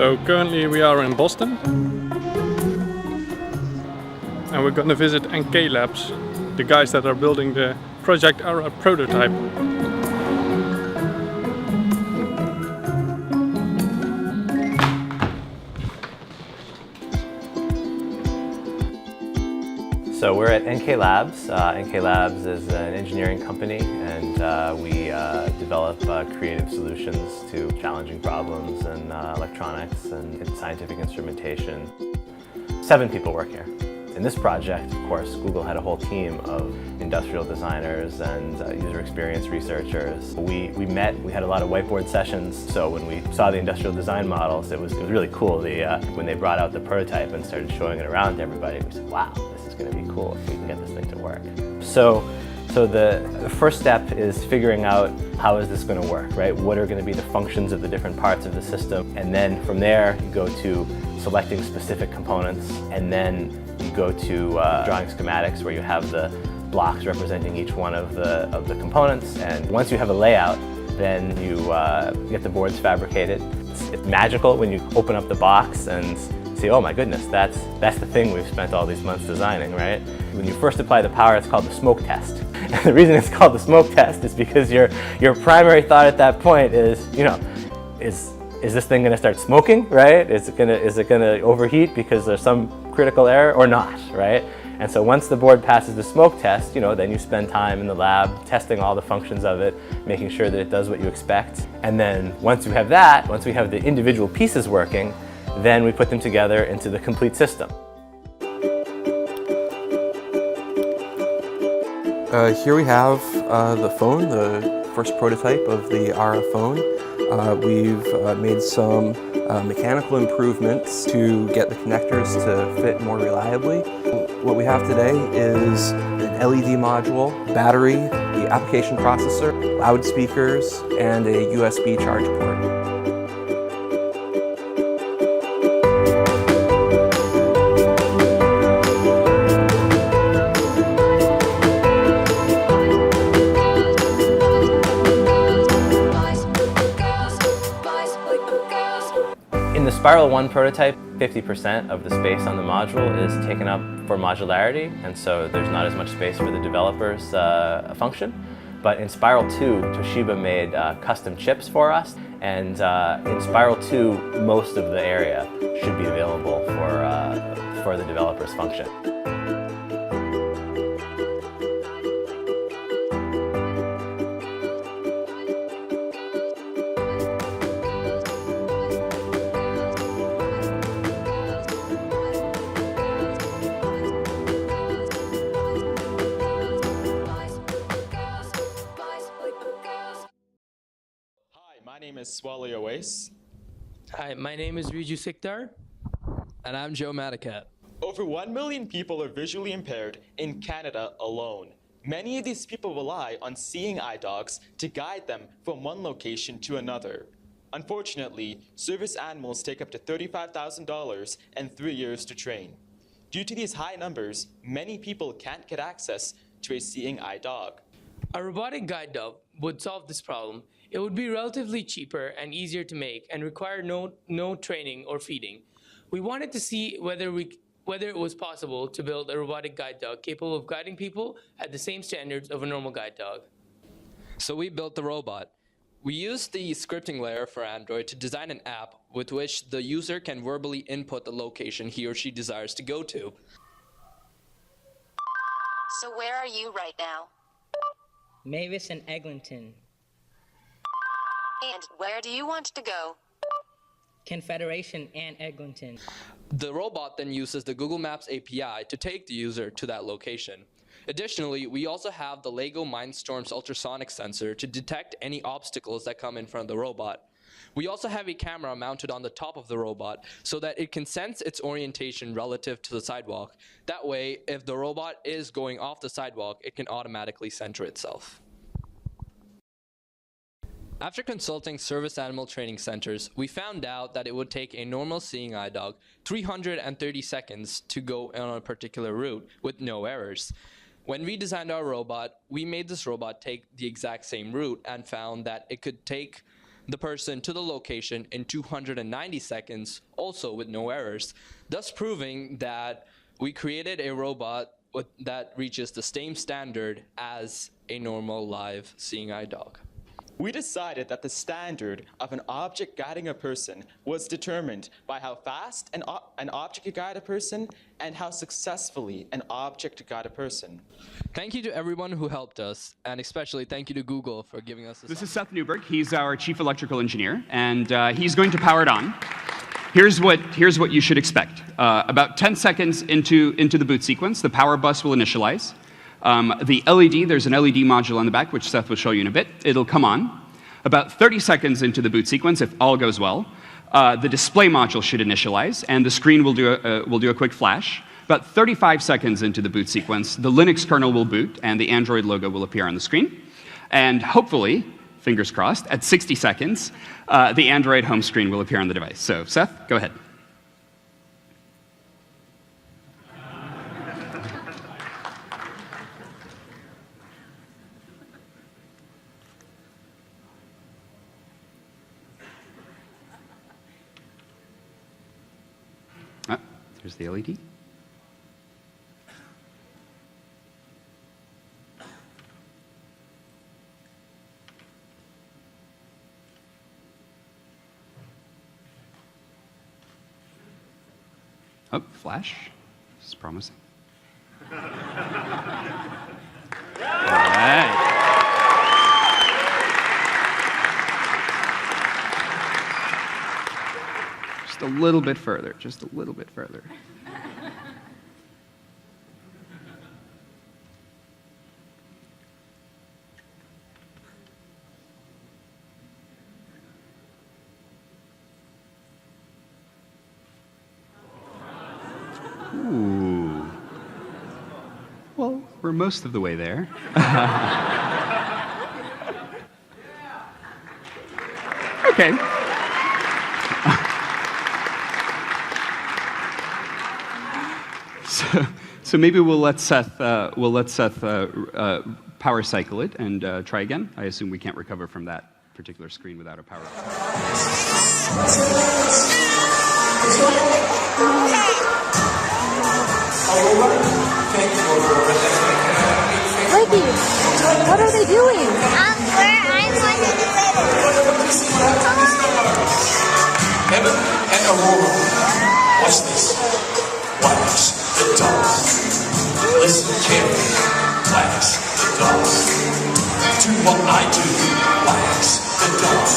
So currently we are in Boston and we're going to visit NK Labs, the guys that are building the Project ARA prototype. So we're at NK Labs. NK Labs is an engineering company, and we develop creative solutions to challenging problems in electronics and in scientific instrumentation. 7 people work here. In this project, of course, Google had a whole team of industrial designers and user experience researchers. We met, we had a lot of whiteboard sessions, so when we saw the industrial design models, it was really cool. When they brought out the prototype and started showing it around to everybody, we said, wow, this is going to be cool if we can get this thing to work. So the first step is figuring out how is this going to work, right? What are going to be the functions of the different parts of the system? And then from there, you go to selecting specific components, and then you go to drawing schematics where you have the blocks representing each one of the components. And once you have a layout, then you get the boards fabricated. It's magical when you open up the box and see, oh my goodness, that's the thing we've spent all these months designing, right? When you first apply the power, it's called the smoke test. And the reason it's called the smoke test is because your primary thought at that point is, you know, is this thing going to start smoking, right? Is it going to overheat because there's some critical error or not, right? And so once the board passes the smoke test, you know, then you spend time in the lab testing all the functions of it, making sure that it does what you expect. And then once we have that, once we have the individual pieces working, then we put them together into the complete system. Here we have the phone, the first prototype of the ARA phone. We've made some mechanical improvements to get the connectors to fit more reliably. What we have today is an LED module, battery, the application processor, loudspeakers, and a USB charge port. In the Spiral 1 prototype, 50% of the space on the module is taken up for modularity, and so there's not as much space for the developer's function. But in Spiral 2, Toshiba made custom chips for us, and in Spiral 2, most of the area should be available for the developer's function. My name is Swali Owais. Hi, my name is Riju Sikdar. And I'm Joe Matacat. Over 1 million people are visually impaired in Canada alone. Many of these people rely on seeing eye dogs to guide them from one location to another. Unfortunately, service animals take up to $35,000 and 3 years to train. Due to these high numbers, many people can't get access to a seeing eye dog. A robotic guide dog would solve this problem. It would be relatively cheaper and easier to make and require no training or feeding. We wanted to see whether it was possible to build a robotic guide dog capable of guiding people at the same standards of a normal guide dog. So we built the robot. We used the scripting layer for Android to design an app with which the user can verbally input the location he or she desires to go to. So where are you right now? Mavis and Eglinton. And where do you want to go? Confederation and Eglinton. The robot then uses the Google Maps API to take the user to that location. Additionally, we also have the LEGO Mindstorm's ultrasonic sensor to detect any obstacles that come in front of the robot. We also have a camera mounted on the top of the robot so that it can sense its orientation relative to the sidewalk. That way, if the robot is going off the sidewalk, it can automatically center itself. After consulting service animal training centers, we found out that it would take a normal seeing eye dog 330 seconds to go on a particular route with no errors. When we designed our robot, we made this robot take the exact same route and found that it could take the person to the location in 290 seconds, also with no errors, thus proving that we created a robot that reaches the same standard as a normal live seeing eye dog. We decided that the standard of an object guiding a person was determined by how fast an object could guide a person and how successfully an object could guide a person. Thank you to everyone who helped us, and especially thank you to Google for giving us this. This is Seth Newberg. He's our chief electrical engineer, and he's going to power it on. Here's what you should expect. About 10 seconds into the boot sequence, the power bus will initialize. The LED, there's an LED module on the back, which Seth will show you in a bit. It'll come on. About 30 seconds into the boot sequence, if all goes well, the display module should initialize, and the screen will do a quick flash. About 35 seconds into the boot sequence, the Linux kernel will boot, and the Android logo will appear on the screen. And hopefully, fingers crossed, at 60 seconds, the Android home screen will appear on the device. So, Seth, go ahead. There's the LED. Oh, flash. This is promising. All right. Just a little bit further, just a little bit further. Ooh. Well, we're most of the way there. Okay. So maybe we'll let Seth power cycle it and try again. I assume we can't recover from that particular screen without a power. Mikey, what are they doing? I'm going to do it. Evan and Aurora, watch this. Wax the dog. Listen carefully. Wax the dog. Do what I do. Wax the dog.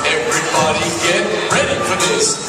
Everybody get ready for this.